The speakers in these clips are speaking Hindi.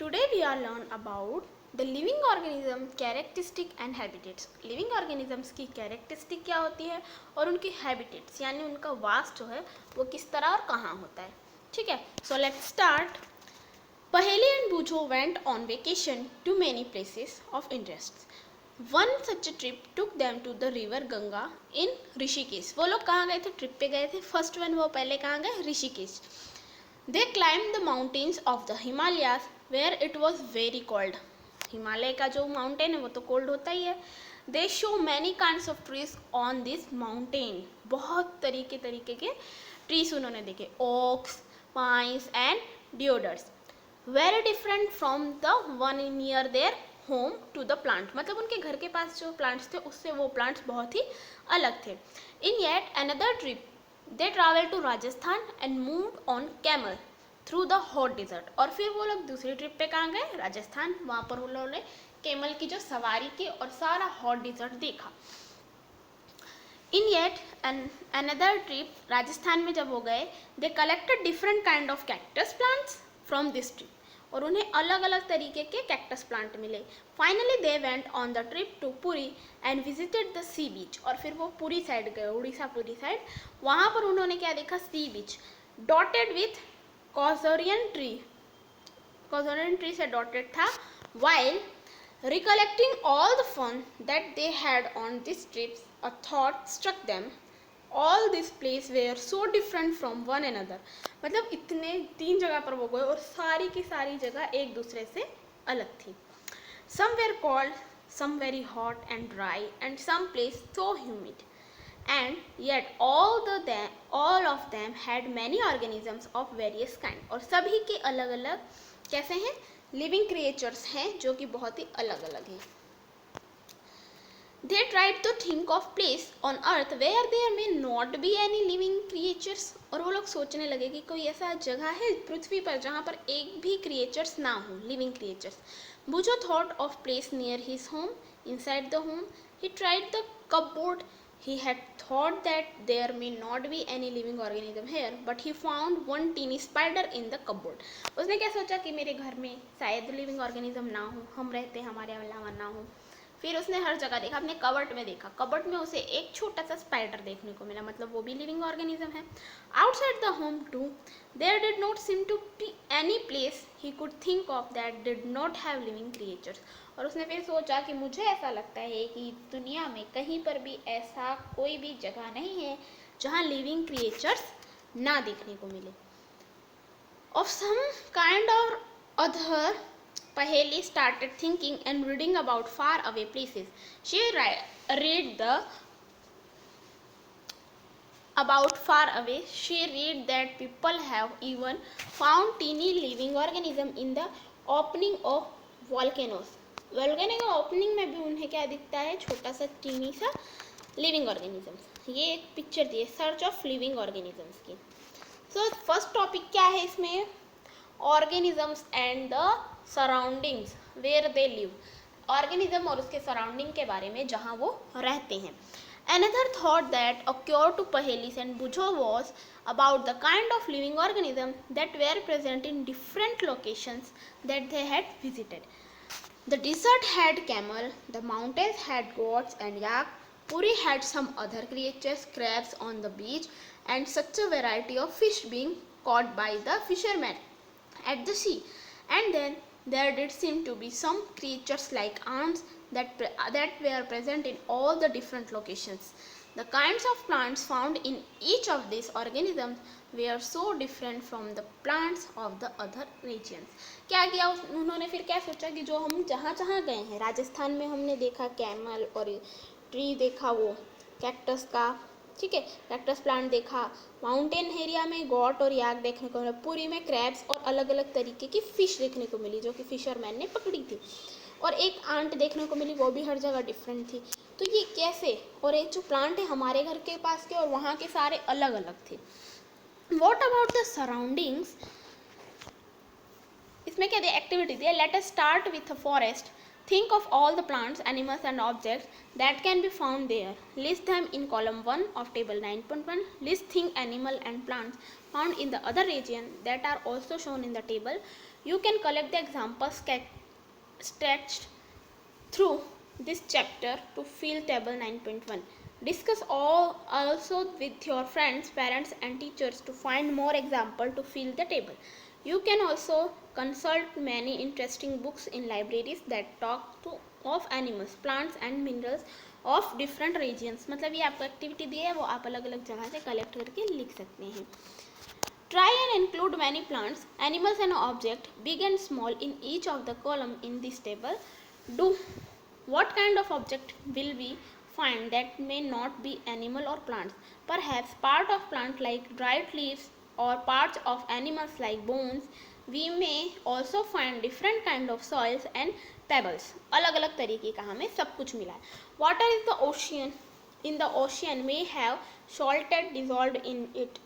Today we are learn about the living organism characteristic and habitats. Living organisms की characteristic क्या होती है और उनकी habitats यानी उनका वास जो है वो किस तरह और कहाँ होता है. ठीक है, so let's start. Paheli and Bujo went on vacation to many places of interest. One such a trip took them to the river Ganga in Rishikesh. वो लोग कहाँ गए थे? ट्रिप पे गए थे. फर्स्ट वन वो पहले कहाँ गए? Rishikesh. They climbed the mountains of the Himalayas where it was very cold. Himalaya का जो माउंटेन है वो तो कोल्ड होता ही है. They show many kinds of trees on this mountain. बहुत तरीके के ट्रीज उन्होंने देखे. Oaks, pines and deodars. Very different from the one near their home to the plant. मतलब उनके घर के पास जो प्लांट्स थे उससे वो प्लांट्स बहुत ही अलग थे. In yet another trip they traveled to Rajasthan and moved on camel through the hot desert. और फिर वो लोग दूसरी ट्रिप पे कहाँ गए? राजस्थान. वहाँ पर वो लोगों ने कैमल की जो सवारी की और सारा हॉट डिजर्ट देखा. In yet another trip, Rajasthan में जब वो गए, they collected different kind of cactus plants from this trip. और उन्हें अलग अलग तरीके के कैक्टस प्लांट मिले. Finally they went on the trip to Puri and visited the sea beach. और फिर वो पुरी साइड गए, उड़ीसा पुरी साइड. वहाँ पर उन्होंने क्या देखा? Sea beach dotted with casuarina tree. Casuarina tree से डॉटेड था. While recollecting all the fun that they had on this trips a thought struck them. All this place were so different from one another. मतलब इतने 3 जगह पर वो गए और सारी की सारी जगह एक दूसरे से अलग थी. Some were cold, some very hot and dry and some place so humid. And yet all of them had many organisms of various kind. और सभी के अलग अलग कैसे हैं? लिविंग क्रिएचर्स हैं जो कि बहुत ही अलग अलग हैं. They tried to think of place on earth where there may not be any living creatures. और वो लोग सोचने लगे कि कोई ऐसा जगह है पृथ्वी पर जहाँ पर एक भी क्रिएचर्स ना हो, living creatures. Bujo thought of place near his home. Inside the home, he tried the cupboard. He had thought that there may not be any living organism here, but he found one teeny spider in the cupboard. उसने क्या सोचा कि मेरे घर में शायद लिविंग ऑर्गेनिज्म ना हो, हम रहते हमारे अलावा ना हो. फिर उसने हर जगह देखा, अपने कबर्ड में देखा. कबर्ड में उसे एक छोटा सा स्पाइडर देखने को मिला, मतलब वो भी लिविंग ऑर्गेनिज्म है. Outside the home too there did not seem to be any place he could think of that did not have living creatures. और उसने फिर सोचा कि मुझे ऐसा लगता है कि दुनिया में कहीं पर भी ऐसा कोई भी जगह नहीं है जहाँ लिविंग क्रिएचर्स ना देखने को मिले. ऑफ सम काइंड और other Paheli started thinking and reading about far away places. She read about far away. She read that people have even found teeny living organism in the opening of volcanoes. Volcano के opening में भी उन्हें क्या दिखता है? छोटा सा टीनी सा living organisms. ये एक पिक्चर दी है सर्च ऑफ लिविंग ऑर्गेनिजम्स की. सो फर्स्ट टॉपिक क्या है इसमें? Organisms and the surroundings where they live. Organism और उसके सराउंडिंग के बारे में जहाँ वो रहते हैं. Another thought that occurred to Pahelis and Bujo was about the kind of living organism that were present in different locations that they had visited. The desert had camel, the mountains had goats and yak, Puri had some other creatures, crabs on the beach, and such a variety of fish being caught by the fishermen at the sea. And then there did seem to be some creatures like ants that were present in all the different locations. The kinds of plants found in each of these organisms were so different from the plants of the other regions. क्या किया उन्होंने? फिर क्या सोचा कि जो हम जहाँ जहाँ गए हैं, राजस्थान में हमने देखा कैमल और ट्री देखा वो कैक्टस का, ठीक है, कैक्टस प्लांट देखा. माउंटेन एरिया में गॉट और याक देखने को मिला. पुरी में क्रैब्स और अलग अलग तरीके की फ़िश देखने को मिली जो कि फिशरमैन ने पकड़ी थी. और एक आंट देखने को मिली, वो भी हर जगह डिफरेंट थी. तो ये कैसे? और एक जो प्लांट है हमारे घर के पास के और वहाँ के सारे अलग अलग थे. What about the surroundings? इसमें क्या दिया? एक्टिविटी दिया. Let us start with a forest. Think of all the plants, animals and objects that can be found there. List them in column 1 of table 9.1. List thing, animal and plants found in the other region that are also shown in the table. You can collect the examples stretched through this chapter to fill table 9.1. Discuss also with your friends, parents and teachers to find more examples to fill the table. You can also consult many interesting books in libraries that talk of animals, plants and minerals of different regions. मतलब ये आपको एक्टिविटी दी है, वो आप अलग अलग जगह से कलेक्ट करके लिख सकते हैं. Try and include many plants, animals and objects, big and small, in each of the column in this table. Do what kind of object will we find that may not be animal or plants? Perhaps part of plant like dried leaves or parts of animals like bones. We may also find different kind of soils and pebbles. अलग अलग तरीके का हमें सब कुछ मिला है. Water is the ocean. In the ocean may have salted dissolved in it.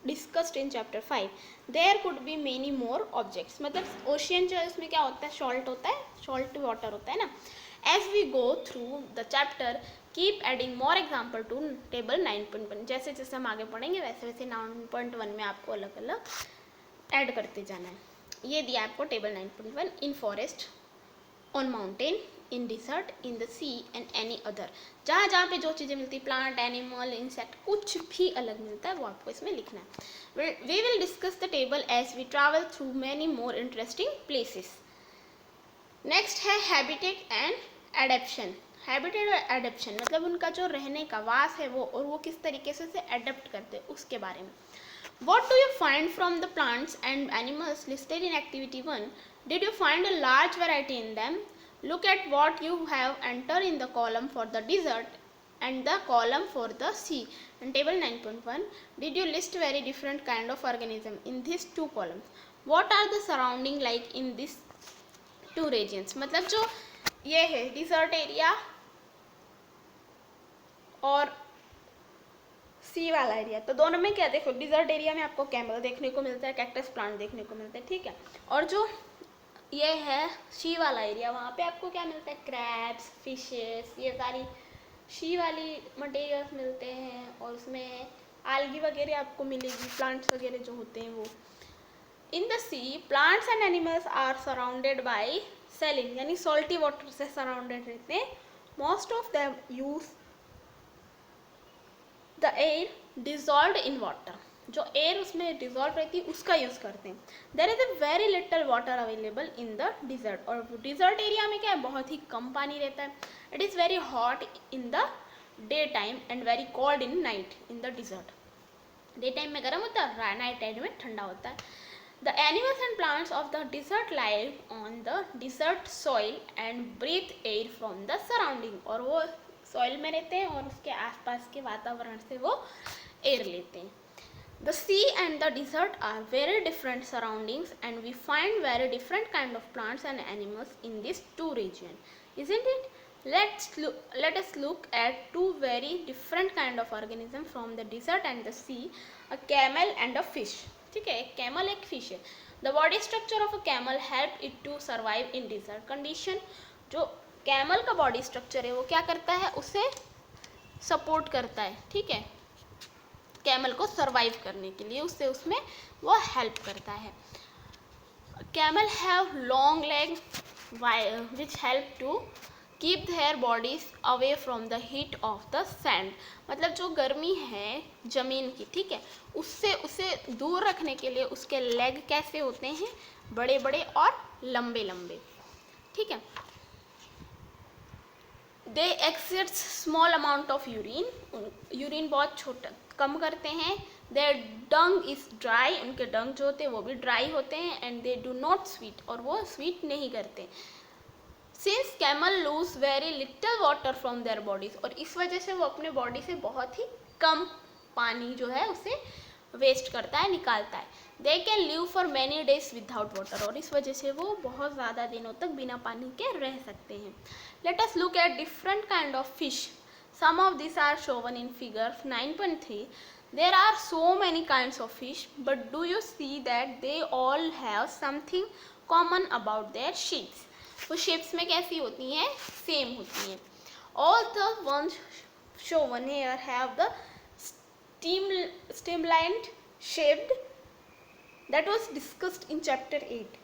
Discussed in chapter 5. There could be many more objects. मतलब ओशियन जो है उसमें क्या होता है, सॉल्ट होता है, सॉल्ट वाटर होता है ना. As we go through the chapter, keep adding more example to table 9.1. जैसे जैसे हम आगे पढ़ेंगे वैसे वैसे 9.1 में आपको अलग अलग ऐड करते जाना है. ये दिया आपको table 9.1. In forest, on mountain, in desert, in the sea and any other. जहाँ जहाँ पे जो चीज़ें मिलती, प्लांट, एनिमल, इंसेक्ट, कुछ भी अलग मिलता है वो आपको इसमें लिखना है. We will discuss the table as we travel through many more interesting places. Next है हैबिटेट एंड एडेप्शन. हैबिटेट और एडेप्शन मतलब उनका जो रहने का वास है वो, और वो किस तरीके से एडेप्ट करते हैं उसके बारे में. What do you find from the plants and animals listed in activity 1? Did you find a large variety in them? Look at what you have entered in the column for the desert and the column for the sea. In table 9.1, did you list very different kind of organism in these two columns? What are the surrounding like in these two regions? मतलब जो ये है desert area और सी वाला एरिया, तो दोनों में क्या, देखो डिजर्ट एरिया में आपको कैमल देखने को मिलता है, कैक्टस प्लांट देखने को मिलता है, ठीक है. और जो ये है शी वाला एरिया, वहाँ पे आपको क्या मिलता है, क्रैब्स, फिशेस, ये सारी शी वाली मटेरियल्स मिलते हैं. और उसमें आलगी वगैरह आपको मिलेगी, प्लांट्स वगैरह जो होते हैं वो. In the sea plants and animals are surrounded by saline, यानी सॉल्टी वाटर से सराउंडेड रहते हैं. Most of them use the air dissolve in water, जो एयर उसमें डिजॉल्व रहती है उसका यूज़ करते हैं. There is a very little water available in the desert, और डिजर्ट एरिया में क्या है, बहुत ही कम पानी रहता है. It is very hot in the day time and very cold in night in the dessert. Day time में गर्म होता है, नाइट टाइम में ठंडा होता है. The animals and plants of the desert live on the desert soil and breathe air from the surrounding, और वो सॉइल में रहते हैं और उसके आसपास के वातावरण से वो एयर लेते हैं. The sea and the desert are very different surroundings and we find very different kind of plants and animals in these two regions, isn't it? Let us look at two very different kind of organisms from the desert and the sea, a camel and a fish. ठीक है, एक camel एक fish है. The body structure of a camel help it to survive in desert condition. जो कैमल का बॉडी स्ट्रक्चर है वो क्या करता है, उसे सपोर्ट करता है, ठीक है, कैमल को सरवाइव करने के लिए उससे उसमें वो हेल्प करता है. Camel have long leg which help to keep their bodies away from the heat of the sand. मतलब जो गर्मी है ज़मीन की, ठीक है, उससे उसे दूर रखने के लिए उसके लेग कैसे होते हैं, बड़े बड़े और लंबे लंबे, ठीक है. They exits small amount of urine, urine बहुत छोटा कम करते हैं. देयर डंग इज ड्राई, उनके डंग जो होते हैं वो भी ड्राई होते हैं. And they do not sweat, और वो स्वीट नहीं करते. Since camel lose very little water from their bodies, और इस वजह से वो अपने बॉडी से बहुत ही कम पानी जो है उसे वेस्ट करता है, निकालता है. They can live for many days without water, और इस वजह से वो बहुत ज़्यादा दिनों तक बिना पानी के रह सकते हैं. Late us look at different kind of fish. Some of these are shown in figure 9.3. There are so many kinds of fish, but do you see that they all have something common about their shapes? वो shapes में कैसी होती हैं, सेम होती हैं. All the ones shown here have the streamlined shaped that was discussed in chapter 8.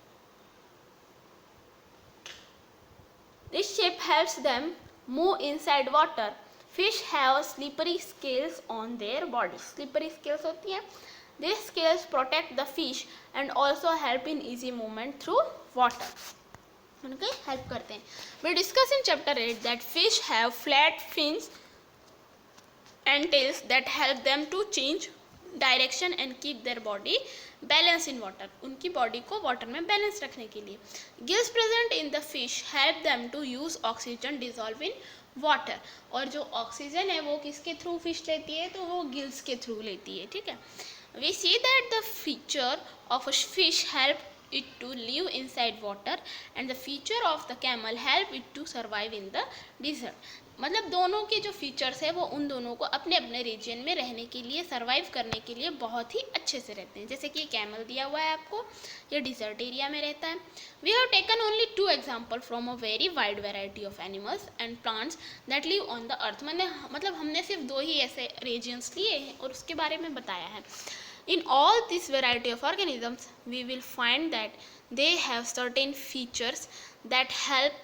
shape helps them move inside water. Fish have slippery scales on their body. Slippery scales होती हैं. These scales protect the fish and also help in easy movement through water. उनके हेल्प करते हैं. We discuss in chapter 8 that fish have flat fins and tails that help them to change direction and keep their body balance in water. उनकी बॉडी को वाटर में बैलेंस रखने के लिए. Gills present in the fish help them to use oxygen dissolve in water. और जो ऑक्सीजन है वो किसके थ्रू फिश लेती है, तो वो गिल्स के थ्रू लेती है. ठीक है. We see that the feature of a fish help it to live inside water and the feature of the camel help it to survive in the desert. मतलब दोनों के जो फीचर्स है वो उन दोनों को अपने अपने रीजन में रहने के लिए, सर्वाइव करने के लिए बहुत ही अच्छे से रहते हैं. जैसे कि कैमल दिया हुआ है आपको, ये डिजर्ट एरिया में रहता है. We have taken only 2 example from a very wide variety of animals and plants that live on the earth. मतलब हमने सिर्फ 2 ही ऐसे रीजन्स लिए हैं और उसके बारे में बताया है. In all this variety of organisms, we will find that they have certain features that help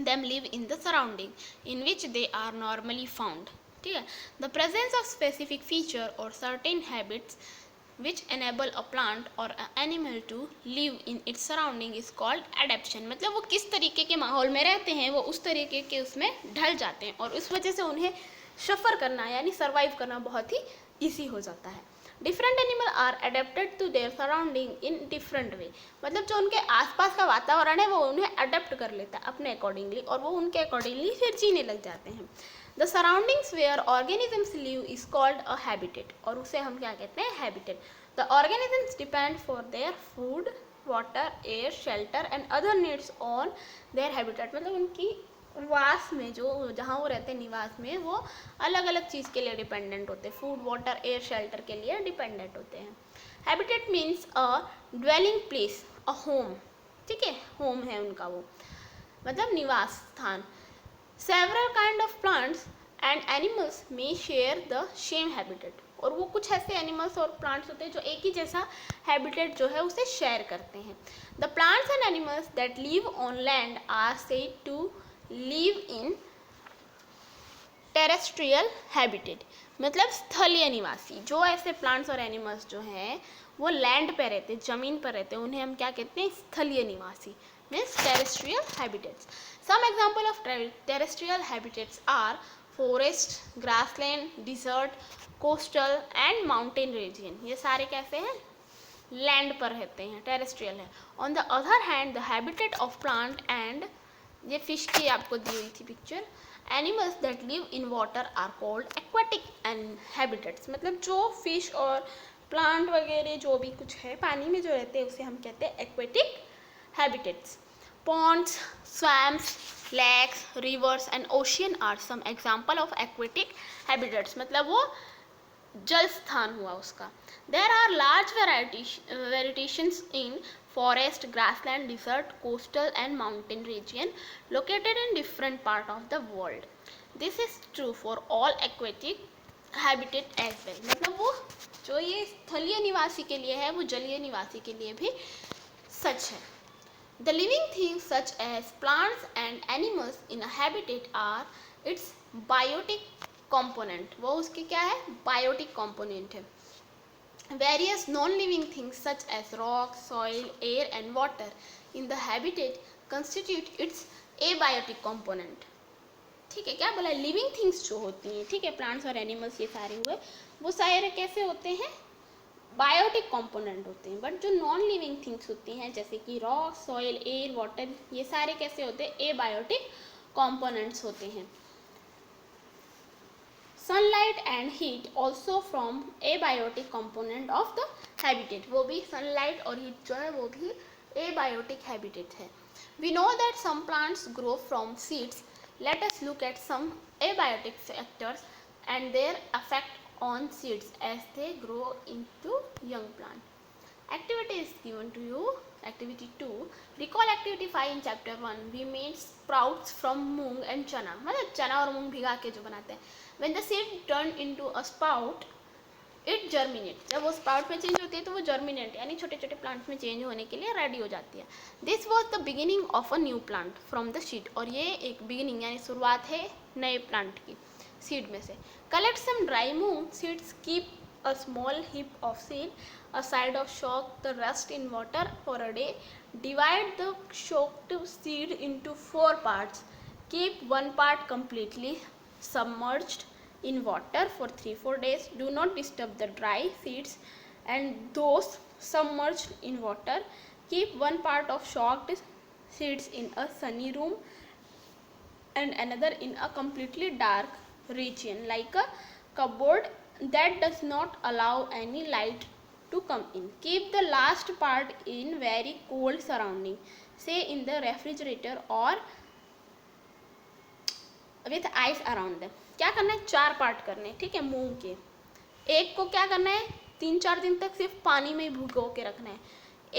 them live in the surrounding in which they are normally found. ठीक है. The presence of specific feature or certain habits which enable a plant or an animal to live in its surrounding is called adaptation. मतलब वो किस तरीके के माहौल में रहते हैं वो उस तरीके के उसमें ढल जाते हैं और उस वजह से उन्हें सफ़र करना यानी सर्वाइव करना बहुत ही ईजी हो जाता है. Different animal are adapted to their surrounding in different way. मतलब जो उनके आसपास का वातावरण है वो उन्हें अडेप्ट कर लेता है अपने अकॉर्डिंगली और वो उनके अकॉर्डिंगली फिर जीने लग जाते हैं. The surroundings where organisms live is called a habitat. और उसे हम क्या कहते हैं, habitat. The organisms depend for their food, water, air, shelter and other needs on their habitat. मतलब उनकी वास में जो जहाँ वो रहते हैं निवास में वो अलग अलग चीज़ के लिए डिपेंडेंट होते हैं. फूड, वाटर, एयर, शेल्टर के लिए डिपेंडेंट होते हैं. Habitat means a dwelling place, a home. ठीक है, होम है उनका वो, मतलब निवास स्थान. Several kind of plants and animals may share the same habitat. और वो कुछ ऐसे एनिमल्स और प्लांट्स होते हैं जो एक ही जैसा हैबिटेट जो है उसे शेयर करते हैं. The plants and animals that live on land are said to live in terrestrial habitat. मतलब स्थलीय निवासी. जो ऐसे प्लांट्स और एनिमल्स जो हैं वो लैंड पे रहते हैं, ज़मीन पर रहते हैं, उन्हें हम क्या कहते हैं, स्थलीय निवासी, means terrestrial habitats. Some example of terrestrial habitats are forest, grassland, desert, coastal and mountain region. ये सारे कैसे हैं, लैंड पर रहते हैं, टेरेस्ट्रियल है. On the other hand the habitat of plant and, ये फिश की आपको दी हुई थी picture, animals that live in water are called aquatic and habitats. मतलब जो फिश और प्लांट वगैरह जो भी कुछ है पानी में जो रहते हैं उसे हम कहते हैं aquatic habitats. Ponds, swamps, lakes, rivers and ocean are some example of aquatic habitats. मतलब वो जल स्थान हुआ उसका. There are large variations in forest, grassland, desert, coastal and mountain region located in different part of the world. This is true for all aquatic habitat as well. मतलब वो जो ये स्थलीय निवासी के लिए है वो जलीय निवासी के लिए भी सच है. The living things such as plants and animals in a habitat are its biotic component. वो उसके क्या है, biotic component है. Various non-living things such as rock, soil, air and water in the habitat constitute its abiotic component. ठीक है, क्या बोला, लिविंग थिंग्स जो होती हैं, ठीक है, प्लांट्स और एनिमल्स ये सारे हुए, वो सारे कैसे होते हैं, बायोटिक कंपोनेंट होते हैं. बट जो नॉन लिविंग थिंग्स होती हैं जैसे कि रॉक, सॉइल, एयर, वाटर, ये सारे कैसे होते हैं, एबायोटिक कंपोनेंट्स होते हैं. Sunlight and heat also from abiotic component of the habitat. वो भी सनलाइट और हीट जो है वो भी एबायोटिक हैबिटेट है. We know that some plants grow from seeds. Let us look at some abiotic factors and their affect on seeds as they grow into young plant. Activity is given to you. Activity 2. Recall activity 5 in chapter 1. We made sprouts from moong and chana. मतलब चना और मूंग भिगा के जो बनाते हैं. When the seed turned into a sprout, it germinate, जब वो स्प्राउट में चेंज होती है तो वो जर्मिनेट यानी छोटे छोटे प्लांट्स में चेंज होने के लिए रेडी हो जाती है। This was the beginning of a new plant from the seed, और ये एक बिगिनिंग यानी शुरुआत है नए प्लांट की सीड में से। Collect some dry moong seeds, keep a small heap of seed aside or soak the rest in water for a day. Divide the soaked seed into 4 parts. Keep one part completely submerged in water for 3-4 days. Do not disturb the dry seeds and those submerged in water. Keep one part of soaked seeds in a sunny room and another in a completely dark region like a cupboard that does not allow any light to come in. Keep the last part in very cold surrounding, say in the refrigerator or with ice around them. क्या करना है, 4 पार्ट करने हैं, ठीक है, मूंग के। एक को क्या करना है, 3-4 दिन तक सिर्फ पानी में भिगो के रखना है।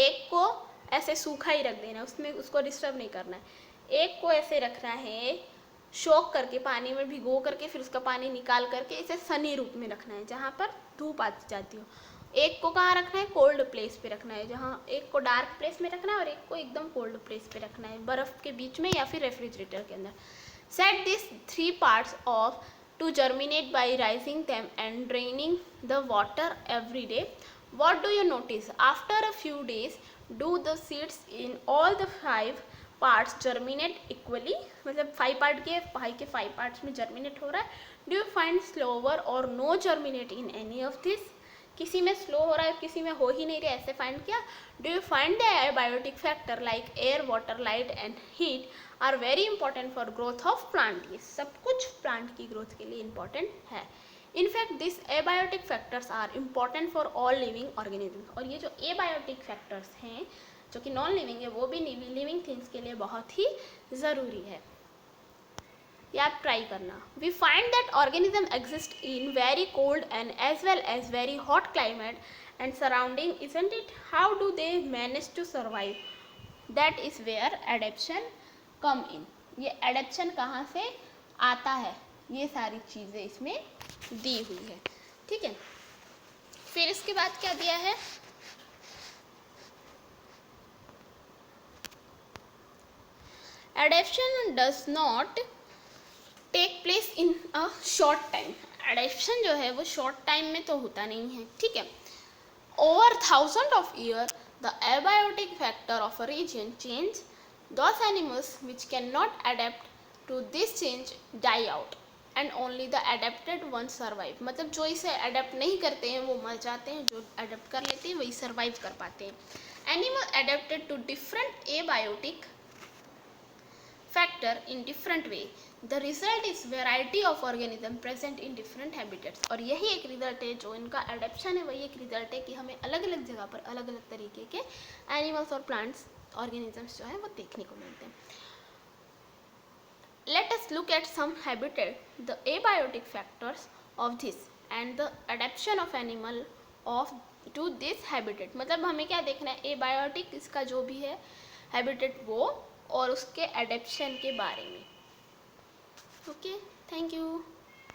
एक को ऐसे सूखा ही रख देना है, उसमें उसको डिस्टर्ब नहीं करना है। एक को ऐसे रखना है शोक करके, पानी में भिगो करके फिर उसका पानी निकाल करके इसे सनी रूप में रखना है जहाँ पर धूप आ जाती हो। एक को कहाँ रखना है, कोल्ड प्लेस पे रखना है, जहाँ एक को डार्क प्लेस में रखना है और एक को एकदम कोल्ड प्लेस पे रखना है, बर्फ़ के बीच में या फिर रेफ्रिजरेटर के अंदर। Set this 3 parts of to germinate by rising them and draining the water every day. What do you notice? After a few days, do the seeds in all the 5 parts germinate equally? मतलब 5 पार्ट के 5 पार्ट्स में germinate हो रहा है। Do you find slower or no germinate in any of this? किसी में स्लो हो रहा है, किसी में हो ही नहीं रहा, ऐसे फाइंड किया। Do you find the abiotic factor like air, water, light and heat are very important for growth of plant? ये सब कुछ प्लांट की ग्रोथ के लिए इंपॉर्टेंट है। In fact this abiotic factors are important for all living organism. और ये जो एबायोटिक फैक्टर्स हैं जो कि नॉन लिविंग है वो भी लिविंग थिंग्स के लिए बहुत ही ज़रूरी है। ये आप ट्राई करना। We find that organism exist in very cold and as well as very hot climate and surrounding, isn't it? How do they manage to survive? That is where adaptation come in. ये एडेप्शन कहाँ से आता है, ये सारी चीज़ें इसमें दी हुई है, ठीक है। फिर इसके बाद क्या दिया है, adaptation does not take place in a short time. Adaptation जो है वो शॉर्ट टाइम में तो होता नहीं है, ठीक है। Over thousand of year the abiotic factor of a region change. Those animals which cannot adapt to this change die out and only the adapted ones survive. मतलब जो इसे अडेप्ट नहीं करते हैं वो मर जाते हैं, जो अडेप्ट कर लेते हैं वही सर्वाइव कर पाते हैं। Animal adapted to different abiotic factor in different way. The result is variety of organism present in different habitats. और यही एक रिजल्ट है, जो इनका एडेप्शन है वही एक रिजल्ट है कि हमें अलग अलग जगह पर अलग अलग तरीके के एनिमल्स और प्लांट्स ऑर्गेनिजम्स जो है वो देखने को मिलते हैं। Let us look at some habitat, the abiotic factors of this and the adaptation of animal of to this habitat. मतलब हमें क्या देखना है, एबायोटिक इसका जो भी है हैबिटेट वो और उसके एडेप्शन के बारे में। Okay, thank you.